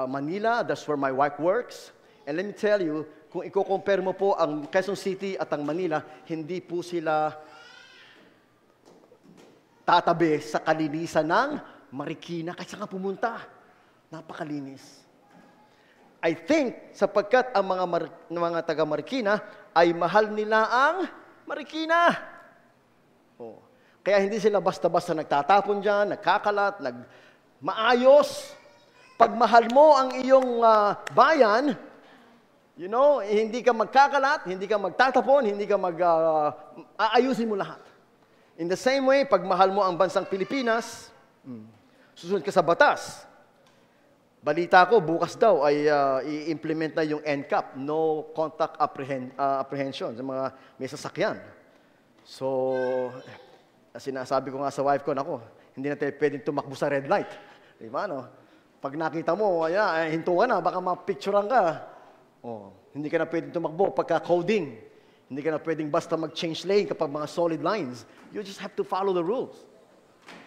S2: Manila. That's where my wife works. And let me tell you, kung i-compare mo po ang Quezon City at ang Manila, hindi po sila tatabi sa kalinisan ng Marikina. Kasi nga pumunta, napakalinis. I think, sapagkat ang mga taga Marikina ay mahal nila ang Marikina. Oh. Kaya hindi sila basta-basta nagtatapon dyan, nagkakalat, maayos. Pag mahal mo ang iyong bayan, you know, hindi ka magkakalat, hindi ka magtatapon, hindi ka aayusin mo lahat. In the same way, pag mahal mo ang bansang Pilipinas, susunod ka sa batas. Balita ko, bukas daw ay i-implement na yung NCAP, no contact apprehension, sa mga may sasakyan. So, sinasabi ko nga sa wife ko, nako, hindi na tayo pwedeng tumakbo sa red light. Di ba, no? Pag nakita mo, hinto ka na, baka mapicturean ka. Oh, hindi ka na pwedeng tumakbo pagka-coding. Hindi ka na pwedeng basta mag-change lane kapag mga solid lines. You just have to follow the rules.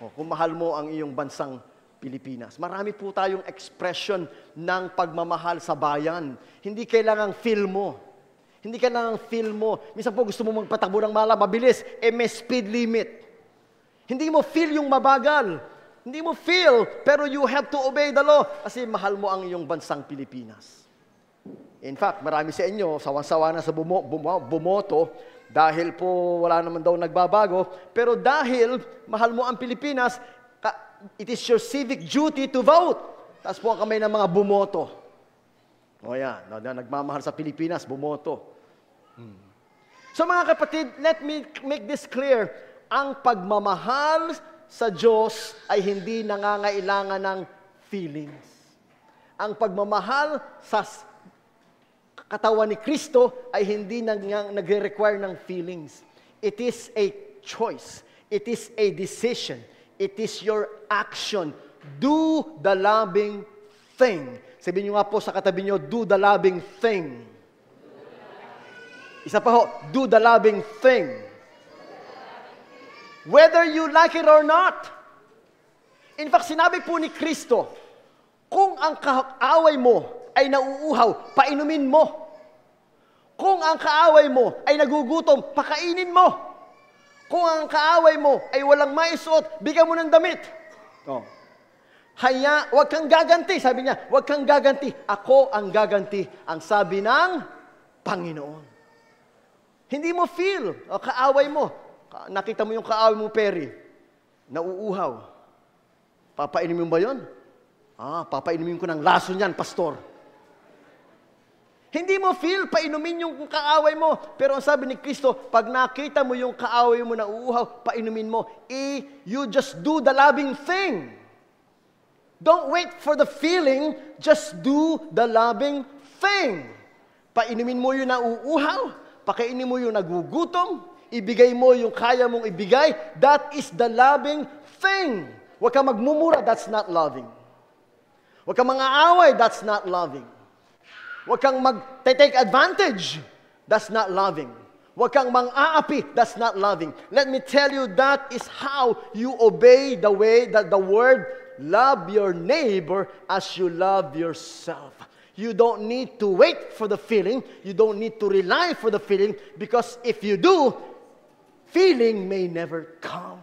S2: Oh, kung mahal mo ang iyong bansang Pilipinas. Marami po tayong expression ng pagmamahal sa bayan. Hindi kailangang feel mo. Hindi kailangang feel mo. Minsan po gusto mo magpatakbo ng mabilis, may speed limit. Hindi mo feel yung mabagal. Hindi mo feel, pero you have to obey the law kasi mahal mo ang iyong bansang Pilipinas. In fact, marami sa inyo, sawan-sawa na sa bumoto dahil po wala naman daw nagbabago, pero dahil mahal mo ang Pilipinas, it is your civic duty to vote. Taas po ang kamay ng mga bumoto. O yan, nagmamahal sa Pilipinas, bumoto. So mga kapatid, let me make this clear. Ang pagmamahal sa Diyos ay hindi nangangailangan ng feelings. Ang pagmamahal sa katawan ni Kristo ay hindi nagre-require ng feelings. It is a choice. It is a decision. It is your action. Do the loving thing. Sabihin nyo nga po sa katabi nyo, do the loving thing. Isa pa ho, do the loving thing. Whether you like it or not. In fact, sinabi po ni Kristo, kung ang kaaway mo ay nauuhaw, painumin mo. Kung ang kaaway mo ay nagugutom, pakainin mo. Kung ang kaaway mo ay walang maisuot, bigyan mo ng damit. Oh. Wag kang gaganti. Sabi niya, wag kang gaganti. Ako ang gaganti. Ang sabi ng Panginoon. Hindi mo feel, kaaway mo. Nakita mo yung kaaway mo, Perry, nauuhaw. Papainumin mo ba yun? Papainumin ko ng laso niyan, pastor. Hindi mo feel, painumin yung kaaway mo. Pero ang sabi ni Kristo, pag nakita mo yung kaaway mo nauuhaw, painumin mo. You just do the loving thing. Don't wait for the feeling, just do the loving thing. Painumin mo yung nauuhaw, pakainin mo yung nagugutom, ibigay mo yung kaya mong ibigay, that is the loving thing. Huwag kang magmumura, that's not loving. Huwag kang mga-away, that's not loving. Huwag kang mag-take advantage, that's not loving. Huwag kang mang-aapi, that's not loving. Let me tell you, that is how you obey the way that the word, love your neighbor as you love yourself. You don't need to wait for the feeling. You don't need to rely for the feeling, because if you do, feeling may never come.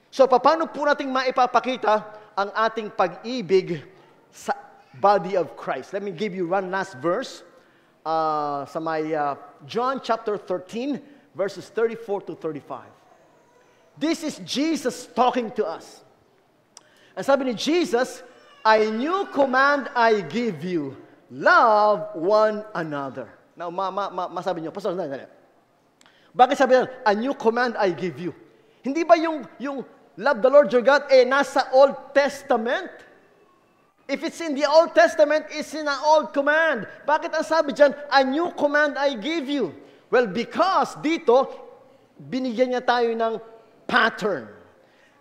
S2: So, paano po nating maipapakita ang ating pag-ibig sa body of Christ? Let me give you one last verse sa may John chapter 13, verses 34 to 35. This is Jesus talking to us. Ang sabi ni Jesus, a new command I give you, love one another. Now, masabi niyo, Pastor, bakit sabi niya, a new command I give you? Hindi ba yung love the Lord your God, nasa Old Testament? If it's in the Old Testament, it's in an old command. Bakit ang sabi dyan, a new command I give you? Well, because dito, binigyan niya tayo ng pattern.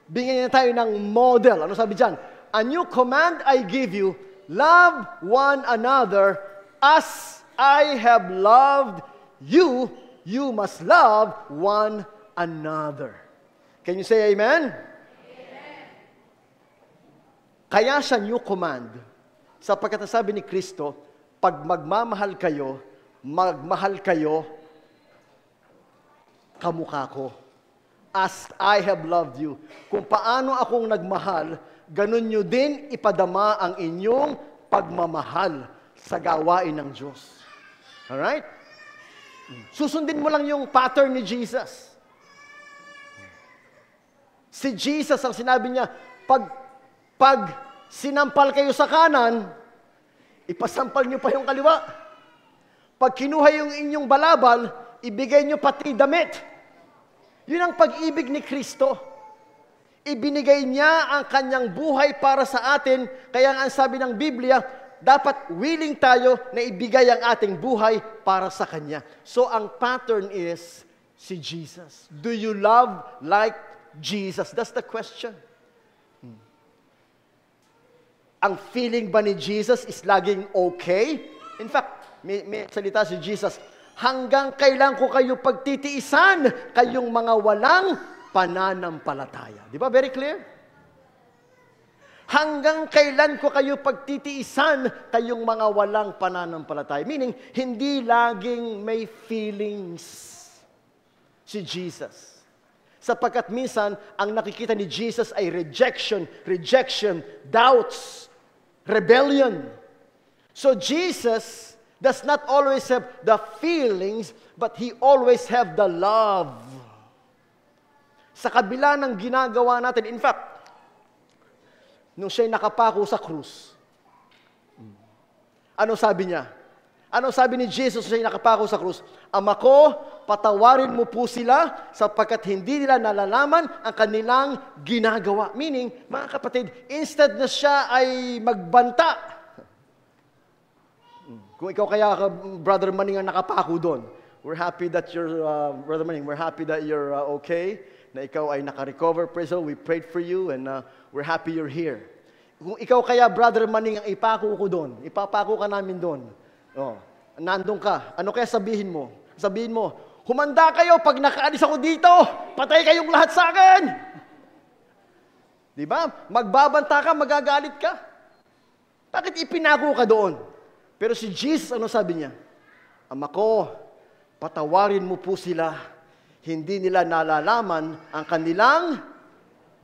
S2: Binigyan niya tayo ng model. Ano sabi dyan? A new command I give you, love one another as I have loved you. You must love one another. Can you say amen? Amen. Kaya siya new command, sapagkat sabi ni Kristo, pag magmamahal kayo, magmahal kayo kamukha ko. As I have loved you. Kung paano akong nagmahal, ganun nyo din ipadama ang inyong pagmamahal sa gawain ng Diyos. Alright? Susundin mo lang yung pattern ni Jesus. Si Jesus, ang sinabi niya, pag sinampal kayo sa kanan, ipasampal nyo pa yung kaliwa. Pag kinuha yung inyong balabal, ibigay nyo pati damit. Yun ang pag-ibig ni Kristo. Ibinigay niya ang kanyang buhay para sa atin, kaya ang sabi ng Biblia, dapat willing tayo na ibigay ang ating buhay para sa Kanya. So ang pattern is si Jesus. Do you love like Jesus? That's the question. Ang feeling ba ni Jesus is laging okay? In fact, may salita si Jesus, hanggang kailan ko kayo pagtitiisan, kayong mga walang pananampalataya. Di ba? Very clear? Hanggang kailan ko kayo pagtitiisan, kayong mga walang pananampalataya. Meaning, hindi laging may feelings si Jesus. Sapagkat minsan, ang nakikita ni Jesus ay rejection, doubts, rebellion. So Jesus does not always have the feelings, but He always have the love. Sa kabila ng ginagawa natin, in fact, nung siya'y nakapako sa krus, ano sabi niya? Ano sabi ni Jesus nung siya'y nakapako sa krus? Ama ko, patawarin mo po sila sapagkat hindi nila nalalaman ang kanilang ginagawa. Meaning, mga kapatid, instead na siya ay magbanta, kung ikaw kaya, Brother Manning, ang nakapako doon, we're happy that you're, Brother Manning, we're happy that you're okay, na ikaw ay naka-recover. Praise the Lord, we prayed for you and we're happy you're here. Kung ikaw kaya, Brother Manning, ang ipako ko doon, ipapako ka namin doon. Oh, nandun ka. Ano kaya sabihin mo? Sabihin mo, humanda kayo pag nakaalis ako dito, patay kayong lahat sa akin. Di ba? Magbabanta ka, magagalit ka. Bakit ipinako ka doon? Pero si Jesus, ano sabi niya? Ama ko, patawarin mo po sila. Hindi nila nalalaman ang kanilang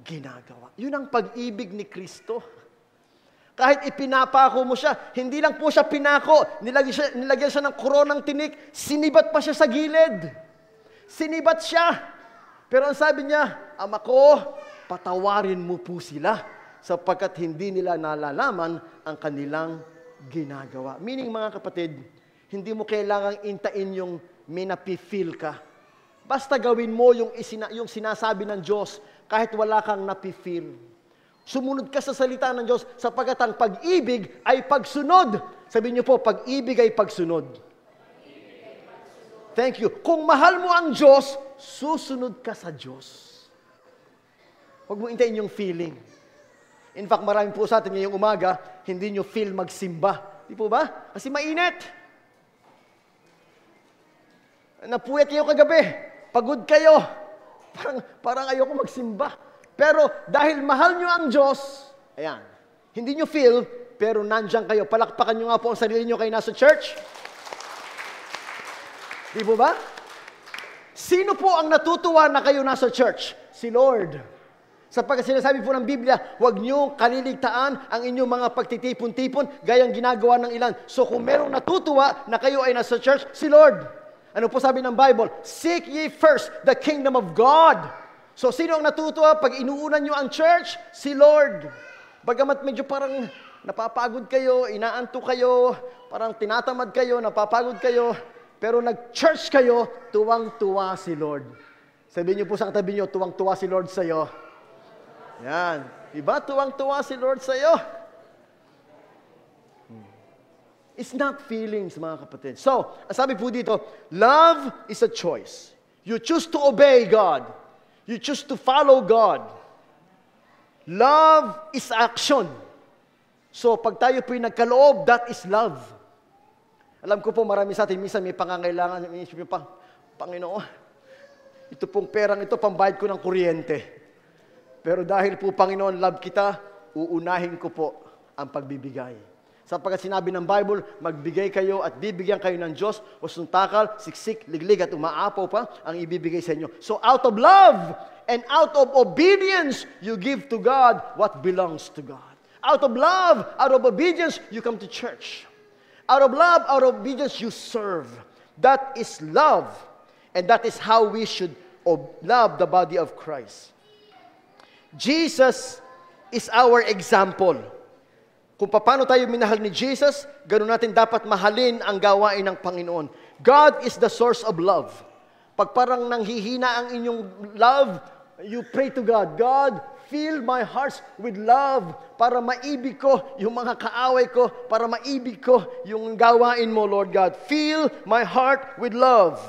S2: ginagawa. Yun ang pag-ibig ni Kristo. Kahit ipinapako mo siya, hindi lang po siya pinako, nilagyan siya ng koronang tinik, sinibat pa siya sa gilid. Sinibat siya. Pero ang sabi niya, Ama ko, patawarin mo po sila sapagkat hindi nila nalalaman ang kanilang ginagawa. Meaning, mga kapatid, hindi mo kailangang intain yung may napi-feel ka. Basta gawin mo yung sinasabi ng Diyos kahit wala kang napi-feel. Sumunod ka sa salita ng Diyos sapagkat ang pag-ibig ay pagsunod. Sabihin niyo po, pag-ibig ay pagsunod. Thank you. Kung mahal mo ang Diyos, susunod ka sa Diyos. Huwag mo intayin yung feeling. In fact, marami po sa atin ngayong umaga, hindi nyo feel magsimba. Di po ba? Kasi mainit. Napuyat kayo kagabi. Pagod kayo. Parang ayoko magsimba. Pero dahil mahal nyo ang Diyos, ayan, hindi nyo feel, pero nandiyan kayo. Palakpakan nyo nga po ang sarili nyo kayo nasa church. Di po ba? Sino po ang natutuwa na kayo nasa church? Si Lord. Sapagkat sinasabi po ng Biblia, huwag nyo kaliligtaan ang inyong mga pagtitipon-tipon, gayang ginagawa ng ilan. So kung merong natutuwa na kayo ay nasa church, si Lord. Ano po sabi ng Bible? Seek ye first the kingdom of God. So sino ang natutuwa pag inuunan nyo ang church? Si Lord. Bagamat medyo parang napapagod kayo, inaanto kayo, parang tinatamad kayo, napapagod kayo, pero nag-church kayo, tuwang-tuwa si Lord. Sabihin nyo po sa katabi nyo, tuwang-tuwa si Lord sa'yo. Yan. Diba? Tuwang-tuwa si Lord sa'yo. It's not feelings, mga kapatid. So, ang sabi po dito, love is a choice. You choose to obey God. You choose to follow God. Love is action. So, pag tayo po'y nagkaloob, that is love. Alam ko po, marami sa atin, minsan may pangangailangan, inisip nyo pa, Panginoon, ito pong perang ito, pambayad ko ng kuryente. Pero dahil po, Panginoon, love kita, uunahin ko po ang pagbibigay. Sapagkat sinabi ng Bible, magbigay kayo at bibigyan kayo ng Diyos, o suntakal, siksik, liglig at umaapaw pa ang ibibigay sa inyo. So out of love and out of obedience, you give to God what belongs to God. Out of love, out of obedience, you come to church. Out of love, out of obedience, you serve. That is love. And that is how we should love the body of Christ. Jesus is our example. Kung paano tayo minahal ni Jesus, ganoon natin dapat mahalin ang gawain ng Panginoon. God is the source of love. Pag parang nanghihina ang inyong love, you pray to God, God, fill my heart with love para maibig ko yung mga kaaway ko, para maibig ko yung gawain mo, Lord God. Fill my heart with love.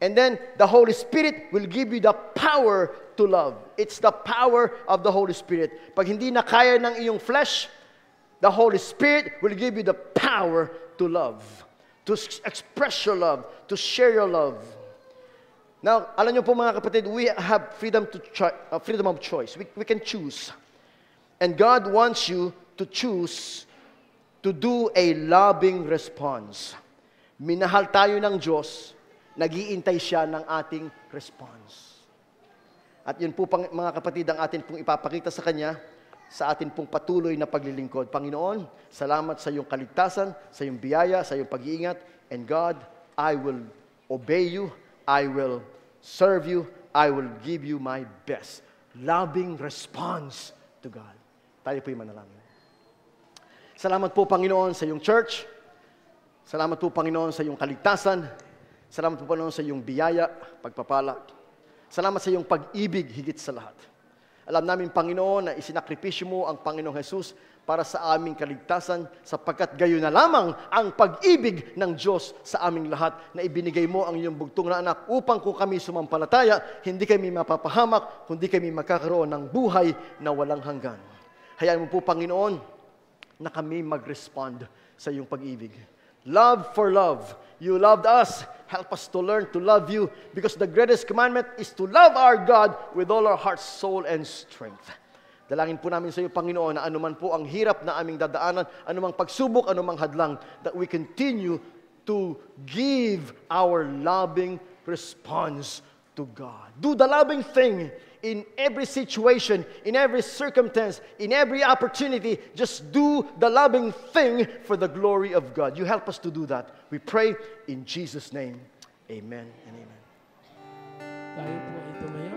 S2: And then, the Holy Spirit will give you the power to love. It's the power of the Holy Spirit. Pag hindi na kaya ng iyong flesh, the Holy Spirit will give you the power to love, to express your love, to share your love. Now, alam niyo po mga kapatid, we have freedom of choice. We can choose. And God wants you to choose to do a loving response. Minahal tayo ng Diyos, nag-iintay siya ng ating response. At yun po, mga kapatid, ang atin pong ipapakita sa Kanya, sa atin pong patuloy na paglilingkod. Panginoon, salamat sa iyong kaligtasan, sa iyong biyaya, sa iyong pag-iingat. And God, I will obey you, I will serve you, I will give you my best. Loving response to God. Tayo po'y manalangin. Salamat po, Panginoon, sa iyong church. Salamat po, Panginoon, sa iyong kaligtasan. Salamat po, Panginoon, sa iyong biyaya, pagpapala. Salamat sa iyong pag-ibig higit sa lahat. Alam namin, Panginoon, na isinakripisyo mo ang Panginoong Jesus para sa aming kaligtasan, sapagkat gayon na lamang ang pag-ibig ng Diyos sa aming lahat, na ibinigay mo ang iyong bugtong na anak upang kung kami sumampalataya, hindi kami mapapahamak, kundi kami magkakaroon ng buhay na walang hanggan. Hayaan mo po, Panginoon, na kami mag-respond sa iyong pag-ibig. Love for love. You loved us. Help us to learn to love you, because the greatest commandment is to love our God with all our heart, soul, and strength. Dalangin po namin sa iyo, Panginoon, na anuman po ang hirap na aming dadaanan, anumang pagsubok, anumang hadlang, that we continue to give our loving response to God. Do the loving thing in every situation, in every circumstance, in every opportunity. Just do the loving thing for the glory of God. You help us to do that. We pray in Jesus' name. Amen and amen.
S1: Tayo po ay tumaya.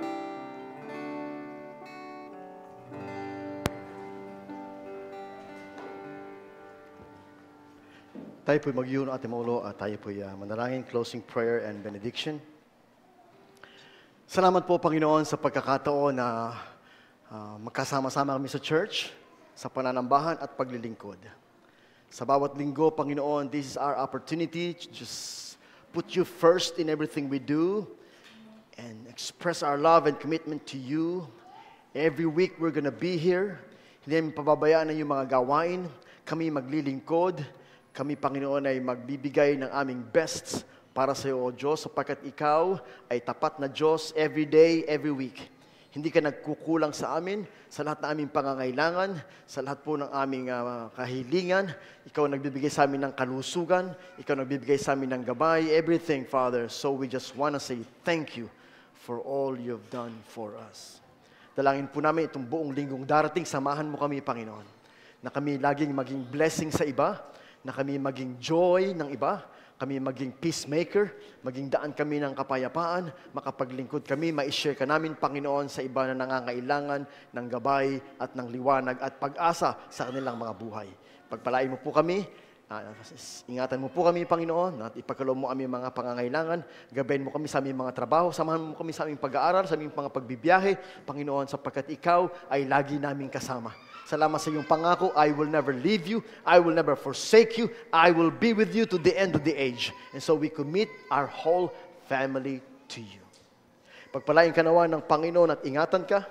S2: Tayo po'y mag-iuno at imulo at tayo po'y manalangin, closing prayer and benediction. Salamat po, Panginoon, sa pagkakataon na magkasama-sama kami sa church, sa pananambahan at paglilingkod. Sa bawat linggo, Panginoon, this is our opportunity to just put you first in everything we do and express our love and commitment to you. Every week, we're gonna be here. Hindi namin pababayaan ang iyong mga gawain. Kami maglilingkod. Kami, Panginoon, ay magbibigay ng aming best para sa iyo, O Diyos, sapagkat ikaw ay tapat na Diyos every day, every week. Hindi ka nagkukulang sa amin, sa lahat ng aming pangangailangan, sa lahat po ng aming kahilingan. Ikaw nagbibigay sa amin ng kalusugan, ikaw nagbibigay sa amin ng gabay, everything, Father. So we just want to say thank you for all you've done for us. Dalangin po namin itong buong linggong darating, samahan mo kami, Panginoon, na kami laging maging blessing sa iba, na kami maging joy ng iba, kami maging peacemaker, maging daan kami ng kapayapaan, makapaglingkod kami, ma-share ka namin, Panginoon, sa iba na nangangailangan ng gabay at ng liwanag at pag-asa sa kanilang mga buhay. Pagpalain mo po kami, ingatan mo po kami, Panginoon, at ipagkaloob mo aming mga pangangailangan, gabayin mo kami sa aming mga trabaho, samahan mo kami sa aming pag-aaral, sa aming mga pagbibiyahe, Panginoon, sapagkat ikaw ay lagi naming kasama. Salamat sa iyong pangako, I will never leave you, I will never forsake you, I will be with you to the end of the age. And so we commit our whole family to you. Pagpalain ka nawa ng Panginoon at ingatan ka,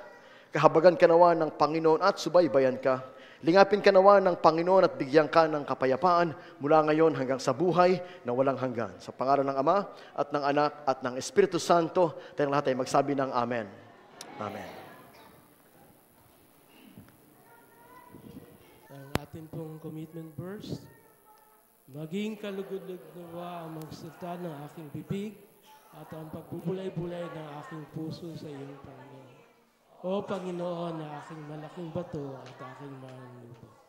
S2: kahabagan ka nawa ng Panginoon at subaybayan ka, lingapin ka nawa ng Panginoon at bigyan ka ng kapayapaan mula ngayon hanggang sa buhay na walang hanggan. Sa pangalan ng Ama at ng Anak at ng Espiritu Santo, tayong lahat ay magsabi ng Amen. Amen.
S1: ating pong commitment verse. Maging kalugod-lugod nawa ang magsalita ng aking bibig at ang pagbubulay-bulay ng aking puso sa iyong Panginoon. O Panginoon na aking malaking bato at aking manlubog.